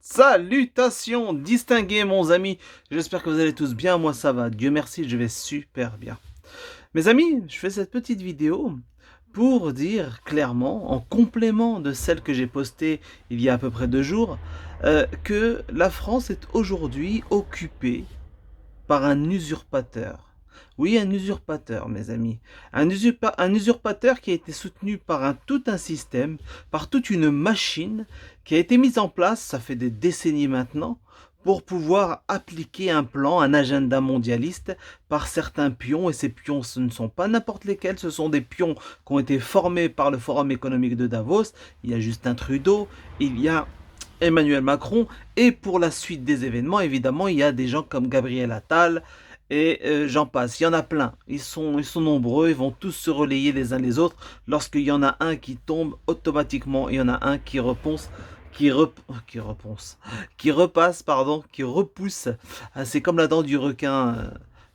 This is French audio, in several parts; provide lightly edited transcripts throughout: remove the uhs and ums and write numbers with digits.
Salutations distingués mon amis, j'espère que vous allez tous bien, moi ça va, Dieu merci, je vais super bien. Mes amis, je fais cette petite vidéo pour dire clairement, en complément de celle que j'ai postée il y a à peu près 2 jours, que la France est aujourd'hui occupée par un usurpateur. Oui, un usurpateur, mes amis. Un usurpateur qui a été soutenu par tout un système, par toute une machine qui a été mise en place, ça fait des décennies maintenant, pour pouvoir appliquer un plan, un agenda mondialiste par certains pions. Et ces pions, ce ne sont pas n'importe lesquels, ce sont des pions qui ont été formés par le Forum économique de Davos. Il y a Justin Trudeau, il y a Emmanuel Macron, et pour la suite des événements, évidemment, il y a des gens comme Gabriel Attal, et j'en passe. Il y en a plein, ils sont nombreux, ils vont tous se relayer les uns les autres. Lorsqu'il y en a un qui tombe, automatiquement, il y en a un qui reponce, qui repasse, pardon, qui repousse. C'est comme la dent du requin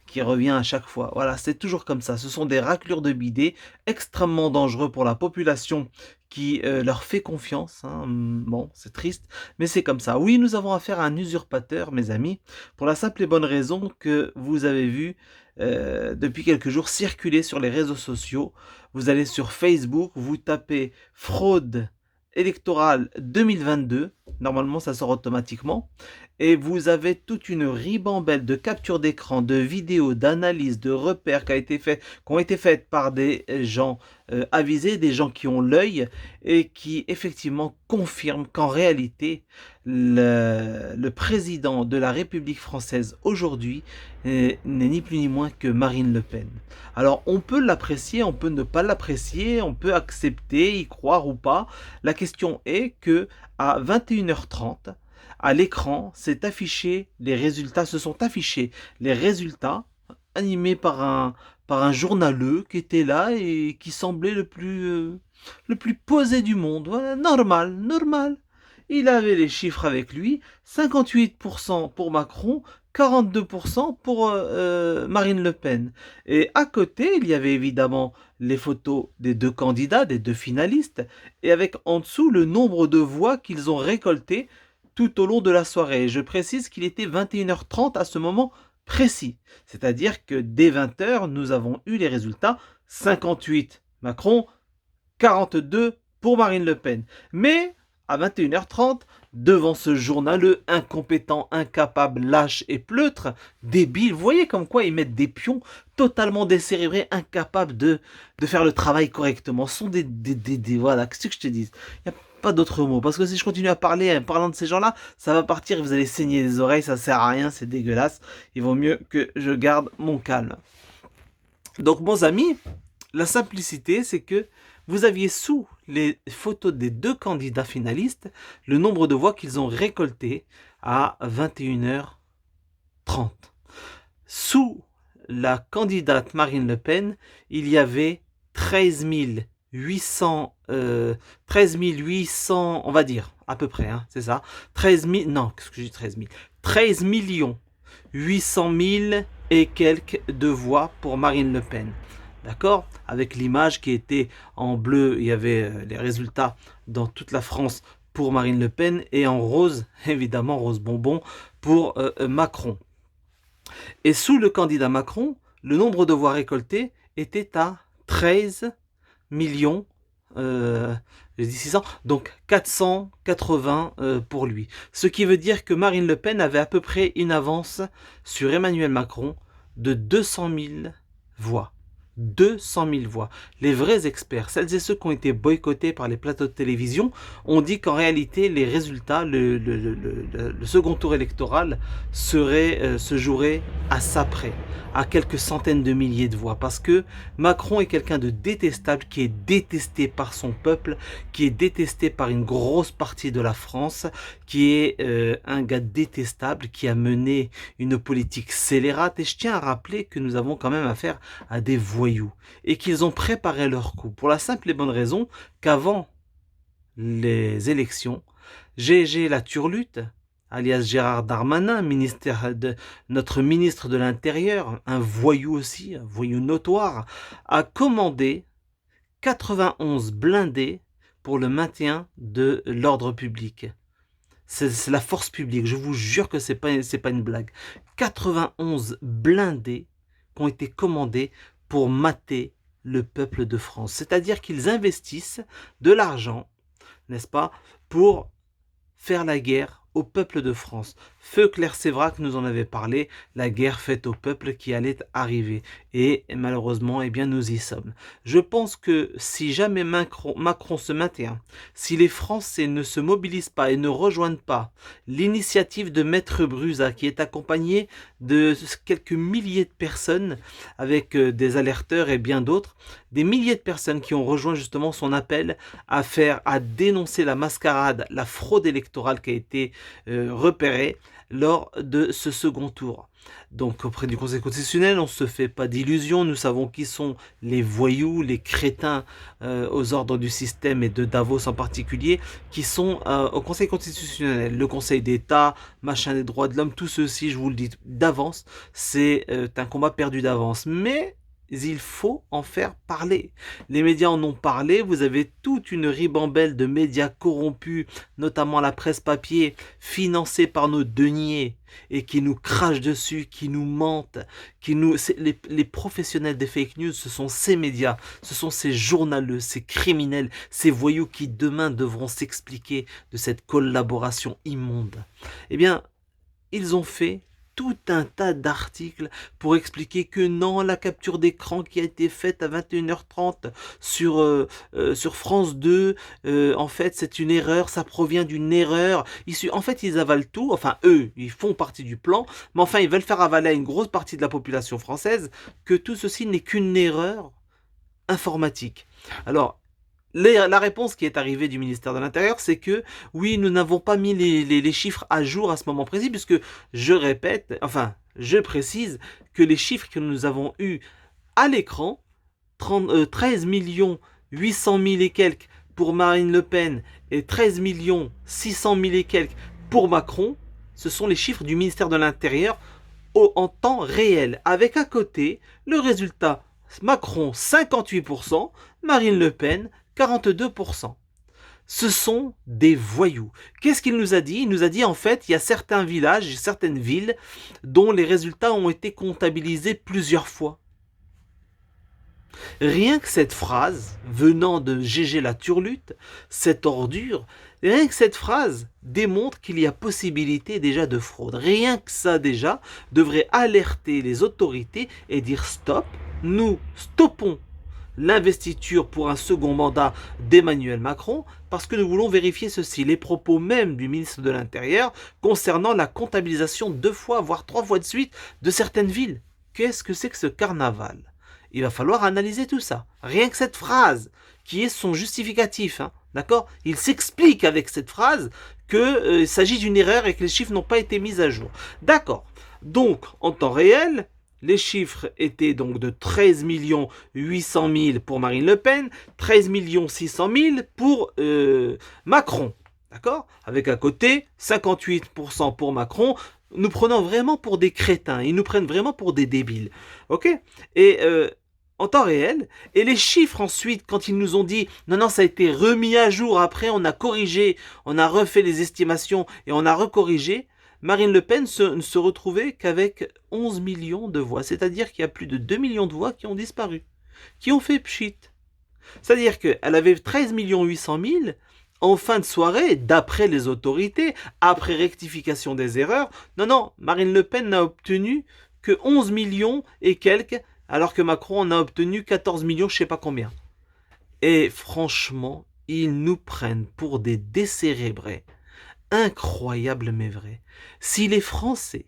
qui revient à chaque fois. Voilà, c'est toujours comme ça. Ce sont des raclures de bidets extrêmement dangereux pour la population qui leur fait confiance. Bon, c'est triste, mais c'est comme ça. Oui, nous avons affaire à un usurpateur, mes amis, pour la simple et bonne raison que vous avez vu depuis quelques jours circuler sur les réseaux sociaux. Vous allez sur Facebook, vous tapez fraude électorale 2022, normalement ça sort automatiquement, et vous avez toute une ribambelle de captures d'écran, de vidéos, d'analyses, de repères qui ont été faites par des gens avisés, des gens qui ont l'œil et qui effectivement confirment qu'en réalité le président de la République française aujourd'hui n'est ni plus ni moins que Marine Le Pen. Alors on peut l'apprécier, on peut ne pas l'apprécier, on peut accepter, y croire ou pas. La question est que à 21h30, à l'écran, se sont affichés les résultats animés par un journaleux qui était là et qui semblait le plus posé du monde. Voilà, normal, normal. Il avait les chiffres avec lui, 58% pour Macron, 42% pour Marine Le Pen. Et à côté, il y avait évidemment les photos des deux candidats, des deux finalistes, et avec en dessous le nombre de voix qu'ils ont récoltées tout au long de la soirée. Je précise qu'il était 21h30 à ce moment précis. C'est-à-dire que dès 20h, nous avons eu les résultats 58 Macron, 42 pour Marine Le Pen. Mais à 21h30, devant ce journaleux incompétent, incapable, lâche et pleutre, débile, vous voyez comme quoi ils mettent des pions totalement décérébrés, incapables de faire le travail correctement. Ce sont voilà, qu'est-ce que je te dis? Il n'y a pas d'autre mot, parce que si je continue à parler en parlant de ces gens-là, ça va partir et vous allez saigner les oreilles, ça sert à rien, c'est dégueulasse. Il vaut mieux que je garde mon calme. Donc, bons amis, la simplicité, c'est que vous aviez sous les photos des deux candidats finalistes le nombre de voix qu'ils ont récoltées à 21h30. Sous la candidate Marine Le Pen, il y avait 13 800, on va dire, à peu près, c'est ça. 13 000, non, qu'est-ce que j'ai dit 13 000 13 millions 800 000 et quelques de voix pour Marine Le Pen. D'accord? Avec l'image qui était en bleu, il y avait les résultats dans toute la France pour Marine Le Pen, et en rose, évidemment, rose bonbon, pour Macron. Et sous le candidat Macron, le nombre de voix récoltées était à 13 millions, j'ai dit 600, donc 480 pour lui. Ce qui veut dire que Marine Le Pen avait à peu près une avance sur Emmanuel Macron de 200 000 voix. 200 000 voix. Les vrais experts, celles et ceux qui ont été boycottés par les plateaux de télévision, ont dit qu'en réalité, les résultats, le second tour électoral se jouerait à ça près, à quelques centaines de milliers de voix. Parce que Macron est quelqu'un de détestable, qui est détesté par son peuple, qui est détesté par une grosse partie de la France, qui est un gars détestable, qui a mené une politique scélérate. Et je tiens à rappeler que nous avons quand même affaire à des voyous et qu'ils ont préparé leur coup pour la simple et bonne raison qu'avant les élections, GG la Turlute, alias Gérard Darmanin, notre ministre de l'Intérieur, un voyou aussi, un voyou notoire, a commandé 91 blindés pour le maintien de l'ordre public. C'est la force publique, je vous jure que c'est pas une blague. 91 blindés qui ont été commandés pour mater le peuple de France. C'est-à-dire qu'ils investissent de l'argent, n'est-ce pas, pour faire la guerre au peuple de France. Feu Clair Sévrac nous en avait parlé, la guerre faite au peuple qui allait arriver. Et malheureusement, eh bien, nous y sommes. Je pense que si jamais Macron se maintient, si les Français ne se mobilisent pas et ne rejoignent pas l'initiative de Maître Brusa, qui est accompagné de quelques milliers de personnes, avec des alerteurs et bien d'autres, des milliers de personnes qui ont rejoint justement son appel à dénoncer la mascarade, la fraude électorale qui a été repérée lors de ce second tour. Donc auprès du Conseil constitutionnel, on ne se fait pas d'illusions, nous savons qui sont les voyous, les crétins aux ordres du système et de Davos en particulier, qui sont au Conseil constitutionnel, le Conseil d'État, machin des droits de l'homme, tout ceci, je vous le dis d'avance, c'est un combat perdu d'avance. Mais il faut en faire parler. Les médias en ont parlé, vous avez toute une ribambelle de médias corrompus, notamment la presse papier, financée par nos deniers, et qui nous crachent dessus, qui nous mentent, les professionnels des fake news, ce sont ces médias, ce sont ces journaleux, ces criminels, ces voyous qui demain devront s'expliquer de cette collaboration immonde. Eh bien, ils ont fait tout un tas d'articles pour expliquer que non, la capture d'écran qui a été faite à 21h30 sur France 2, en fait c'est une erreur, ça provient d'une erreur. En fait ils avalent tout, enfin eux, ils font partie du plan, mais enfin ils veulent faire avaler à une grosse partie de la population française que tout ceci n'est qu'une erreur informatique. Alors, la réponse qui est arrivée du ministère de l'Intérieur, c'est que oui, nous n'avons pas mis les chiffres à jour à ce moment précis, puisque je précise que les chiffres que nous avons eus à l'écran, 13 800 000 et quelques pour Marine Le Pen et 13 600 000 et quelques pour Macron, ce sont les chiffres du ministère de l'Intérieur en temps réel, avec à côté le résultat Macron 58%, Marine Le Pen 42%. Ce sont des voyous. Qu'est-ce qu'il nous a dit? Il nous a dit en fait, il y a certains villages, certaines villes dont les résultats ont été comptabilisés plusieurs fois. Rien que cette phrase, venant de Gégé la Turlute, cette ordure, rien que cette phrase démontre qu'il y a possibilité déjà de fraude. Rien que ça déjà devrait alerter les autorités et dire stop, nous stoppons l'investiture pour un second mandat d'Emmanuel Macron parce que nous voulons vérifier ceci, les propos même du ministre de l'Intérieur concernant la comptabilisation 2 fois, voire 3 fois de suite de certaines villes. Qu'est-ce que c'est que ce carnaval? Il va falloir analyser tout ça. Rien que cette phrase, qui est son justificatif, hein, d'accord? Il s'explique avec cette phrase qu'il s'agit d'une erreur et que les chiffres n'ont pas été mis à jour. D'accord. Donc, en temps réel, les chiffres étaient donc de 13 800 000 pour Marine Le Pen, 13 600 000 pour Macron. D'accord? Avec à côté 58% pour Macron. Nous prenons vraiment pour des crétins. Ils nous prennent vraiment pour des débiles. Ok? Et en temps réel. Et les chiffres ensuite, quand ils nous ont dit non, ça a été remis à jour. Après, on a corrigé, on a refait les estimations et on a recorrigé. Marine Le Pen ne se retrouvait qu'avec 11 millions de voix. C'est-à-dire qu'il y a plus de 2 millions de voix qui ont disparu. Qui ont fait pchit. C'est-à-dire qu'elle avait 13 800 000 en fin de soirée, d'après les autorités, après rectification des erreurs. Non, Marine Le Pen n'a obtenu que 11 millions et quelques, alors que Macron en a obtenu 14 millions, je ne sais pas combien. Et franchement, ils nous prennent pour des décérébrés. Incroyable mais vrai. Si les Français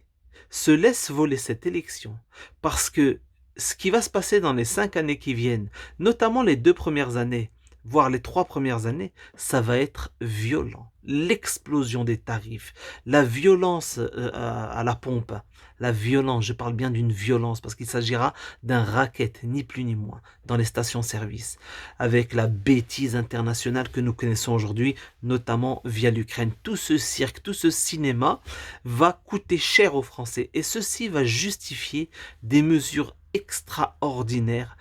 se laissent voler cette élection, parce que ce qui va se passer dans les 5 années qui viennent, notamment les 2 premières années, voire les 3 premières années, ça va être violent. L'explosion des tarifs, la violence à la pompe, la violence, je parle bien d'une violence parce qu'il s'agira d'un racket, ni plus ni moins, dans les stations-service, avec la bêtise internationale que nous connaissons aujourd'hui, notamment via l'Ukraine. Tout ce cirque, tout ce cinéma va coûter cher aux Français et ceci va justifier des mesures extraordinaires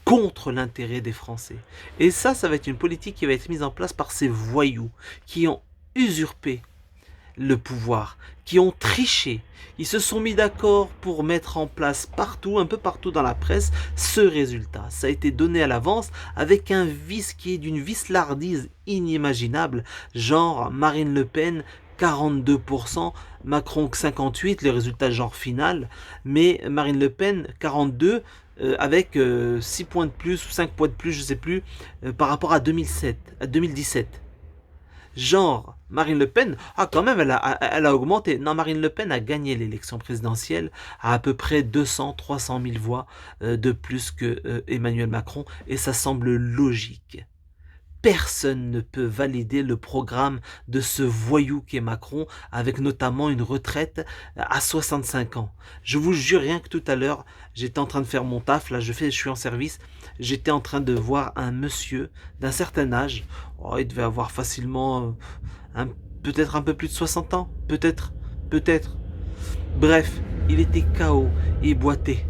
contre l'intérêt des Français. Et ça va être une politique qui va être mise en place par ces voyous qui ont usurpé le pouvoir, qui ont triché. Ils se sont mis d'accord pour mettre en place partout, un peu partout dans la presse, ce résultat. Ça a été donné à l'avance avec un vice qui est d'une vicelardise inimaginable, genre Marine Le Pen 42%, Macron 58%, le résultat genre final, mais Marine Le Pen 42%, avec 6 points de plus ou 5 points de plus, je ne sais plus, par rapport à 2017. Genre, Marine Le Pen, ah quand même, elle a augmenté. Non, Marine Le Pen a gagné l'élection présidentielle à peu près 200-300 000 voix de plus que Emmanuel Macron, et ça semble logique. Personne ne peut valider le programme de ce voyou qu'est Macron, avec notamment une retraite à 65 ans. Je vous jure, rien que tout à l'heure, j'étais en train de faire mon taf, là je suis en service, j'étais en train de voir un monsieur d'un certain âge, oh, il devait avoir facilement peut-être un peu plus de 60 ans, peut-être. Bref, il était KO et boité.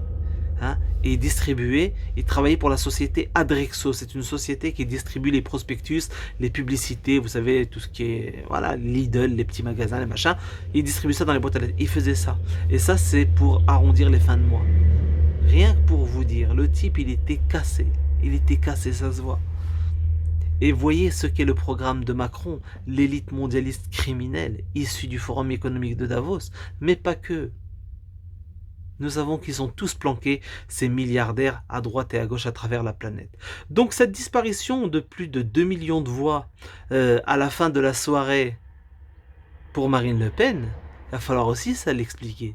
Hein, et distribué. Il travaillait pour la société Adrexo. C'est une société qui distribue les prospectus, les publicités, vous savez, tout ce qui est, voilà, Lidl, les petits magasins, les machins. Il distribue ça dans les boîtes à lettres. Il faisait ça. Et ça, c'est pour arrondir les fins de mois. Rien que pour vous dire, le type, il était cassé. Il était cassé, ça se voit. Et voyez ce qu'est le programme de Macron, l'élite mondialiste criminelle, issue du Forum économique de Davos, mais pas que. Nous savons qu'ils sont tous planqués, ces milliardaires, à droite et à gauche à travers la planète. Donc cette disparition de plus de 2 millions de voix à la fin de la soirée pour Marine Le Pen, il va falloir aussi ça l'expliquer.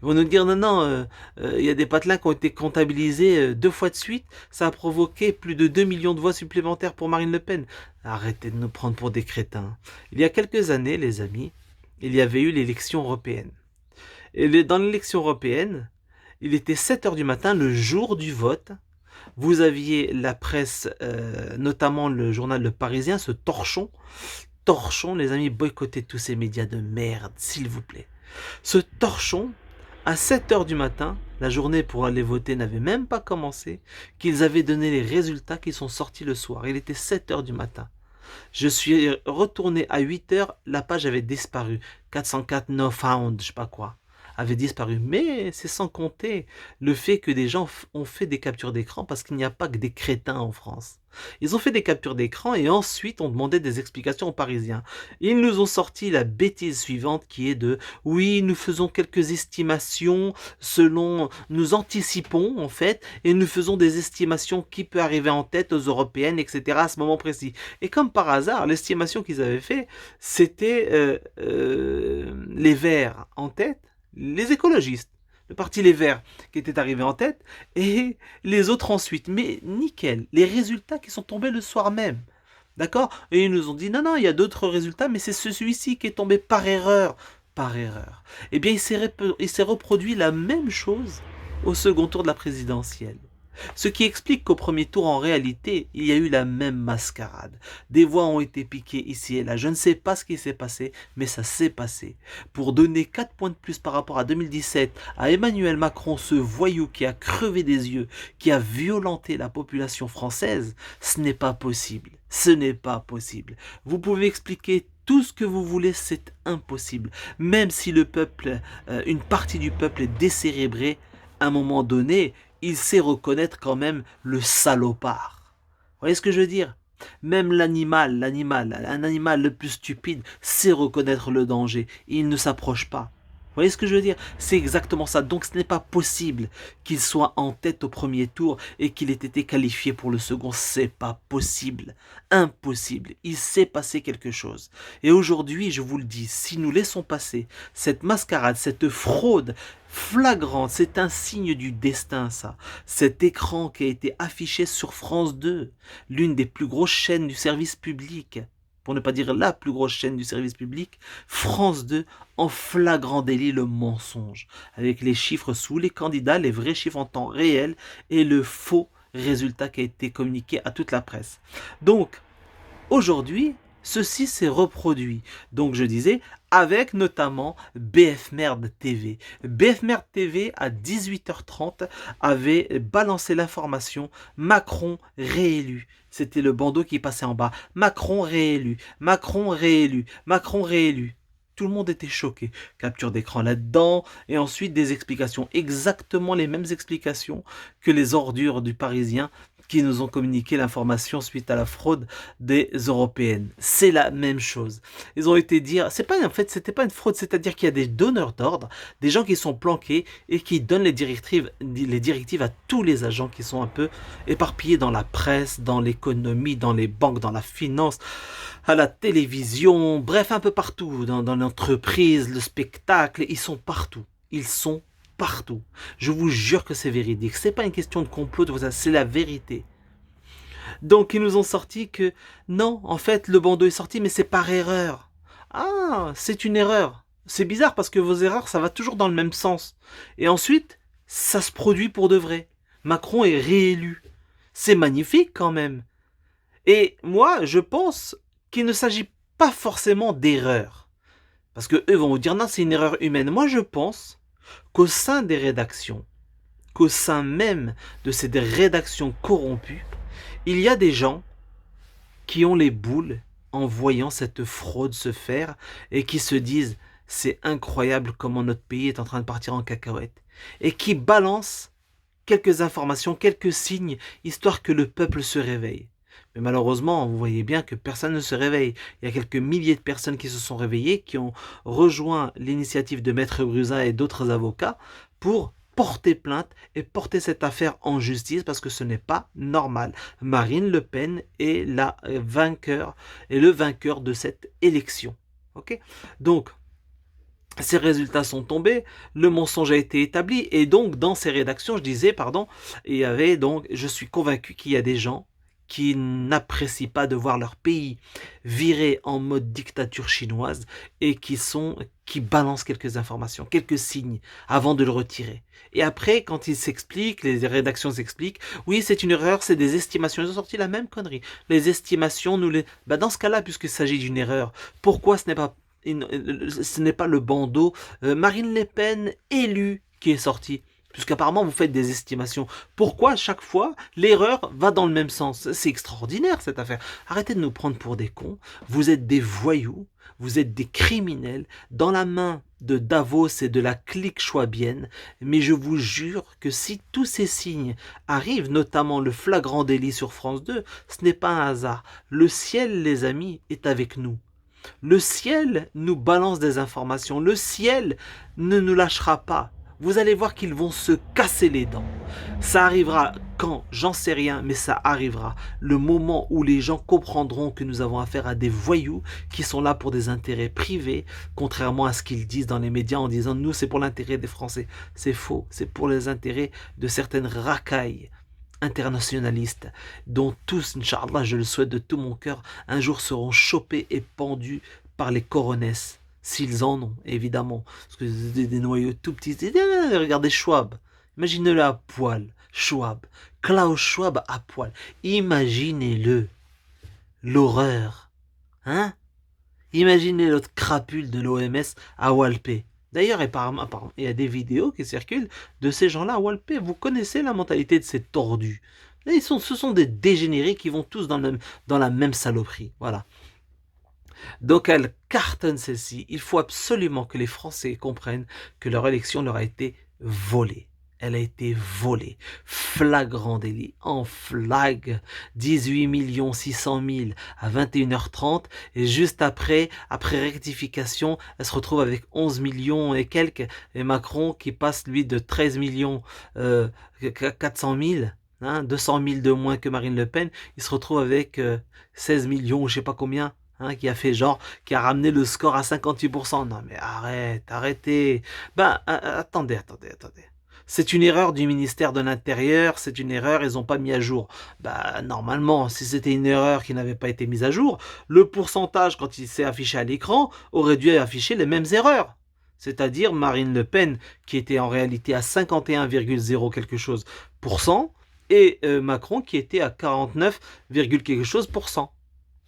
Ils vont nous dire non, il y a des patelins qui ont été comptabilisés 2 fois de suite, ça a provoqué plus de 2 millions de voix supplémentaires pour Marine Le Pen. Arrêtez de nous prendre pour des crétins. Il y a quelques années, les amis, il y avait eu l'élection européenne. Et dans l'élection européenne, il était 7 heures du matin, le jour du vote. Vous aviez la presse, notamment le journal Le Parisien, ce torchon. Torchon, les amis, boycottez tous ces médias de merde, s'il vous plaît. Ce torchon, à 7 heures du matin, la journée pour aller voter n'avait même pas commencé, qu'ils avaient donné les résultats qui sont sortis le soir. Il était 7 heures du matin. Je suis retourné à 8 heures, la page avait disparu. 404 no found, je sais pas quoi, avait disparu. Mais c'est sans compter le fait que des gens ont fait des captures d'écran, parce qu'il n'y a pas que des crétins en France. Ils ont fait des captures d'écran et ensuite on demandait des explications aux Parisiens. Ils nous ont sorti la bêtise suivante qui est de « oui, nous faisons quelques estimations selon... nous anticipons en fait et nous faisons des estimations qui peut arriver en tête aux européennes, etc. à ce moment précis. » Et comme par hasard, l'estimation qu'ils avaient fait, c'était les Verts en tête, les écologistes, le parti Les Verts qui était arrivé en tête, et les autres ensuite. Mais nickel, les résultats qui sont tombés le soir même. D'accord? Et ils nous ont dit, non, non, il y a d'autres résultats, mais c'est celui-ci qui est tombé par erreur. Par erreur. Eh bien, il s'est reproduit la même chose au second tour de la présidentielle. Ce qui explique qu'au premier tour, en réalité, il y a eu la même mascarade. Des voix ont été piquées ici et là. Je ne sais pas ce qui s'est passé, mais ça s'est passé. Pour donner 4 points de plus par rapport à 2017 à Emmanuel Macron, ce voyou qui a crevé des yeux, qui a violenté la population française, ce n'est pas possible. Ce n'est pas possible. Vous pouvez expliquer tout ce que vous voulez, c'est impossible. Même si le peuple, une partie du peuple est décérébrée, à un moment donné, il sait reconnaître quand même le salopard. Vous voyez ce que je veux dire? Même un animal le plus stupide sait reconnaître le danger. Il ne s'approche pas. Vous voyez ce que je veux dire? C'est exactement ça. Donc ce n'est pas possible qu'il soit en tête au premier tour et qu'il ait été qualifié pour le second. C'est pas possible. Impossible. Il s'est passé quelque chose. Et aujourd'hui, je vous le dis, si nous laissons passer cette mascarade, cette fraude flagrante, c'est un signe du destin, ça. Cet écran qui a été affiché sur France 2, l'une des plus grosses chaînes du service public, pour ne pas dire la plus grosse chaîne du service public, France 2, en flagrant délit le mensonge, avec les chiffres sous les candidats, les vrais chiffres en temps réel, et le faux résultat qui a été communiqué à toute la presse. Donc, aujourd'hui, ceci s'est reproduit. Donc je disais, avec notamment BF Merde TV. BF Merde TV, à 18h30, avait balancé l'information Macron réélu. C'était le bandeau qui passait en bas. Macron réélu, Macron réélu, Macron réélu. tout le monde était choqué. Capture d'écran là-dedans, et ensuite des explications, exactement les mêmes explications que les ordures du Parisien qui nous ont communiqué l'information suite à la fraude des européennes. C'est la même chose. Ils ont été dire, c'est pas en fait, c'était pas une fraude, c'est-à-dire qu'il y a des donneurs d'ordre, des gens qui sont planqués et qui donnent les directives à tous les agents qui sont un peu éparpillés dans la presse, dans l'économie, dans les banques, dans la finance, à la télévision, bref, un peu partout, dans l'entreprise, le spectacle, ils sont partout. Ils sont partout. Je vous jure que c'est véridique. C'est pas une question de complot, c'est la vérité. Donc ils nous ont sorti que non, en fait, le bandeau est sorti, mais c'est par erreur. Ah, c'est une erreur. C'est bizarre parce que vos erreurs, ça va toujours dans le même sens. Et ensuite, ça se produit pour de vrai. Macron est réélu. C'est magnifique quand même. Et moi, je pense qu'il ne s'agit pas forcément d'erreur. Parce que eux vont vous dire non, c'est une erreur humaine. Moi, je pense qu'au sein des rédactions, qu'au sein même de ces rédactions corrompues, il y a des gens qui ont les boules en voyant cette fraude se faire et qui se disent c'est incroyable comment notre pays est en train de partir en cacahuète et qui balancent quelques informations, quelques signes, histoire que le peuple se réveille. Mais malheureusement, vous voyez bien que personne ne se réveille. Il y a quelques milliers de personnes qui se sont réveillées, qui ont rejoint l'initiative de Maître Brusa et d'autres avocats pour porter plainte et porter cette affaire en justice parce que ce n'est pas normal. Marine Le Pen est la vainqueur et le vainqueur de cette élection. Ok ? Donc, ces résultats sont tombés, le mensonge a été établi et donc dans ces rédactions, je disais, pardon, il y avait donc, je suis convaincu qu'il y a des gens qui n'apprécient pas de voir leur pays viré en mode dictature chinoise et qui balancent quelques informations, quelques signes avant de le retirer. Et après, quand ils s'expliquent, les rédactions s'expliquent, oui, c'est une erreur, c'est des estimations. Ils ont sorti la même connerie. Les estimations, dans ce cas-là, puisqu'il s'agit d'une erreur, pourquoi ce n'est pas le bandeau Marine Le Pen élue qui est sorti? Puisqu'apparemment vous faites des estimations. Pourquoi à chaque fois l'erreur va dans le même sens? C'est extraordinaire cette affaire. Arrêtez de nous prendre pour des cons. Vous êtes des voyous, vous êtes des criminels dans la main de Davos et de la clique schwabienne. Mais je vous jure que si tous ces signes arrivent, notamment le flagrant délit sur France 2, ce n'est pas un hasard. Le ciel, les amis, est avec nous. Le ciel nous balance des informations. Le ciel ne nous lâchera pas. Vous allez voir qu'ils vont se casser les dents. Ça arrivera quand? J'en sais rien, mais ça arrivera. Le moment où les gens comprendront que nous avons affaire à des voyous qui sont là pour des intérêts privés, contrairement à ce qu'ils disent dans les médias en disant « nous, c'est pour l'intérêt des Français ». C'est faux, c'est pour les intérêts de certaines racailles internationalistes, dont tous, Inch'Allah, je le souhaite de tout mon cœur, un jour seront chopés et pendus par les coronesses. S'ils en ont, évidemment. Parce que c'est des noyaux tout petits. Regardez Schwab. Imaginez-le à poil. Schwab. Klaus Schwab à poil. Imaginez-le. L'horreur. Hein? Imaginez l'autre crapule de l'OMS à Walpé. D'ailleurs, apparemment, il y a des vidéos qui circulent de ces gens-là à Walpé. Vous connaissez la mentalité de ces tordus. Ce sont des dégénérés qui vont tous dans la même saloperie. Voilà. Donc elle cartonne celle-ci. Il faut absolument que les Français comprennent que leur élection leur a été volée. Elle a été volée. Flagrant délit. En flag. 18 600 000 à 21h30. Et juste après rectification, elle se retrouve avec 11 millions et quelques. Et Macron qui passe lui de 13 millions 400 000. 200 000 de moins que Marine Le Pen. Il se retrouve avec 16 millions, je sais pas combien. Qui a fait genre, qui a ramené le score à 58%. Non mais arrêtez. Attendez. C'est une erreur du ministère de l'Intérieur, c'est une erreur, ils n'ont pas mis à jour. Normalement, si c'était une erreur qui n'avait pas été mise à jour, le pourcentage, quand il s'est affiché à l'écran, aurait dû afficher les mêmes erreurs. C'est-à-dire Marine Le Pen, qui était en réalité à 51,0 quelque chose %, et Macron, qui était à 49, quelque chose %.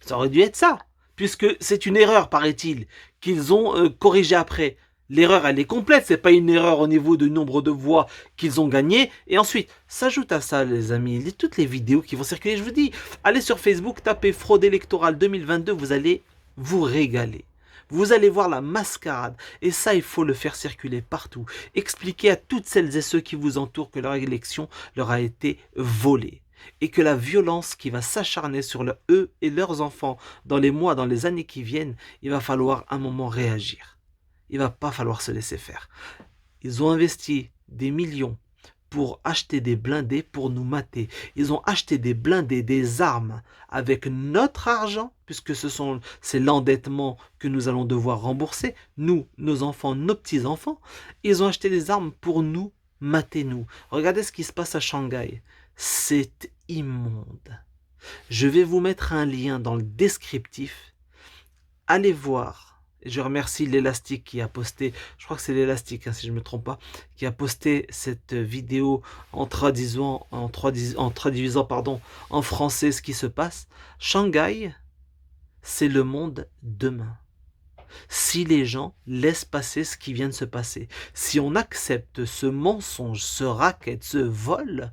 Ça aurait dû être ça. Puisque c'est une erreur, paraît-il, qu'ils ont corrigée après. L'erreur, elle est complète, c'est pas une erreur au niveau du nombre de voix qu'ils ont gagné. Et ensuite, s'ajoute à ça, les amis, toutes les vidéos qui vont circuler. Je vous dis, allez sur Facebook, tapez fraude électorale 2022, vous allez vous régaler. Vous allez voir la mascarade. Et ça, il faut le faire circuler partout. Expliquez à toutes celles et ceux qui vous entourent que leur élection leur a été volée. Et que la violence qui va s'acharner sur eux et leurs enfants dans les mois, dans les années qui viennent, il va falloir un moment réagir. Il va pas falloir se laisser faire. Ils ont investi des millions pour acheter des blindés pour nous mater. Ils ont acheté des blindés, des armes avec notre argent, puisque c'est l'endettement que nous allons devoir rembourser, nous, nos enfants, nos petits-enfants. Ils ont acheté des armes pour nous mater, nous. Regardez ce qui se passe à Shanghai. C'est immonde. Je vais vous mettre un lien dans le descriptif. Allez voir. Je remercie l'Élastique qui a posté, je crois que c'est l'Élastique, hein, si je ne me trompe pas, qui a posté cette vidéo en traduisant en français ce qui se passe. Shanghai, c'est le monde demain. Si les gens laissent passer ce qui vient de se passer, si on accepte ce mensonge, ce racket, ce vol,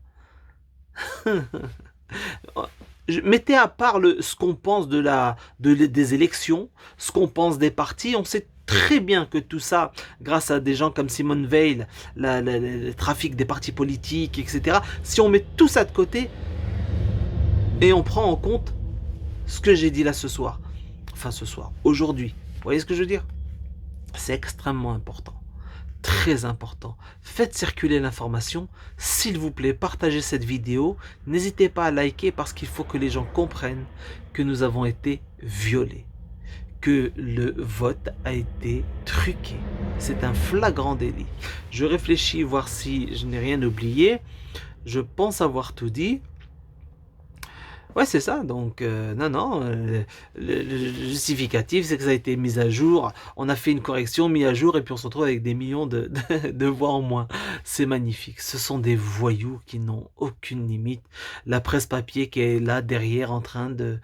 mettez à part ce qu'on pense des élections, ce qu'on pense des partis. On sait très bien que tout ça, grâce à des gens comme Simone Veil, le trafic des partis politiques, etc. Si on met tout ça de côté et on prend en compte ce que j'ai dit là ce soir, aujourd'hui, vous voyez ce que je veux dire? C'est extrêmement important. Très important. Faites circuler l'information. S'il vous plaît, partagez cette vidéo. N'hésitez pas à liker parce qu'il faut que les gens comprennent que nous avons été violés. Que le vote a été truqué. C'est un flagrant délit. Je réfléchis voir si je n'ai rien oublié. Je pense avoir tout dit. Ouais, c'est ça. Donc, le justificatif, c'est que ça a été mis à jour. On a fait une correction, mis à jour, et puis on se retrouve avec des millions de voix en moins. C'est magnifique. Ce sont des voyous qui n'ont aucune limite. La presse papier qui est là derrière en train de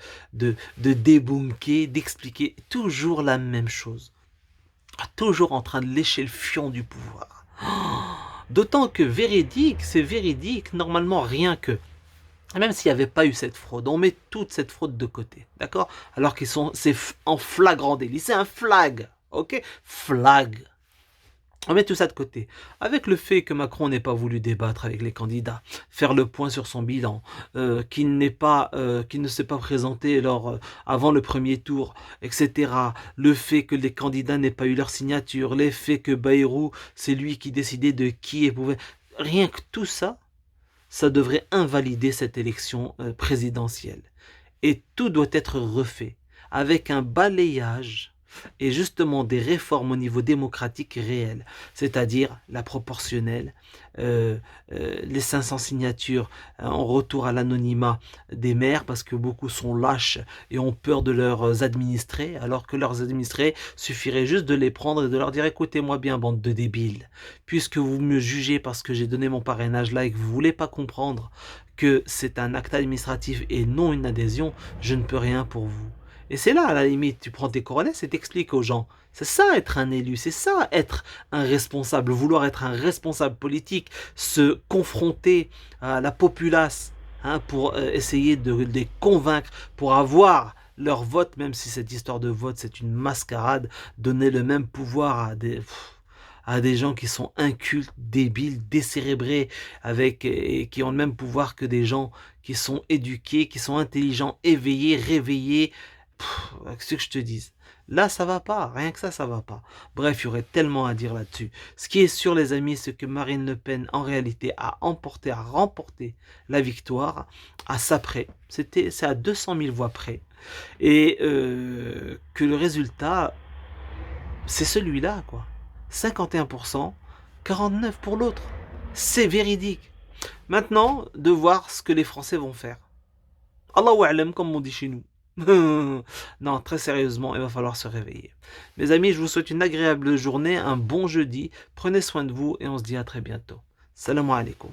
débunker, d'expliquer toujours la même chose. Toujours en train de lécher le fion du pouvoir. D'autant que véridique, c'est véridique. Normalement, rien que... Même s'il n'y avait pas eu cette fraude, on met toute cette fraude de côté, d'accord? Alors c'est en flagrant délit, c'est un flag, ok? Flag. On met tout ça de côté. Avec le fait que Macron n'ait pas voulu débattre avec les candidats, faire le point sur son bilan, qu'il ne s'est pas présenté avant le premier tour, etc. Le fait que les candidats n'aient pas eu leur signature, les faits que Bayrou, c'est lui qui décidait de qui pouvait... Rien que tout ça, ça devrait invalider cette élection présidentielle. Et tout doit être refait avec un balayage et justement des réformes au niveau démocratique réel, c'est-à-dire la proportionnelle, les 500 signatures en retour à l'anonymat des maires parce que beaucoup sont lâches et ont peur de leurs administrés, alors que leurs administrés suffirait juste de les prendre et de leur dire écoutez-moi bien bande de débiles, puisque vous me jugez parce que j'ai donné mon parrainage là et que vous voulez pas comprendre que c'est un acte administratif et non une adhésion, je ne peux rien pour vous. Et c'est là, à la limite, tu prends tes coronets et t'expliques aux gens. C'est ça être un élu, c'est ça être un responsable, vouloir être un responsable politique, se confronter à la populace pour essayer de les convaincre, pour avoir leur vote, même si cette histoire de vote c'est une mascarade, donner le même pouvoir à des gens qui sont incultes, débiles, décérébrés, et qui ont le même pouvoir que des gens qui sont éduqués, qui sont intelligents, éveillés, réveillés. Qu'est-ce que je te dise? Là, ça va pas. Rien que ça va pas. Bref, il y aurait tellement à dire là-dessus. Ce qui est sûr, les amis, c'est que Marine Le Pen, en réalité, a remporté la victoire à ça près. C'est à 200 000 voix près. Et que le résultat, c'est celui-là, quoi. 51%, 49% pour l'autre. C'est véridique. Maintenant, de voir ce que les Français vont faire. Allahu a'lam, comme on dit chez nous. Non, très sérieusement, il va falloir se réveiller. Mes amis, je vous souhaite une agréable journée, un bon jeudi. Prenez soin de vous et on se dit à très bientôt. Salam alaikum.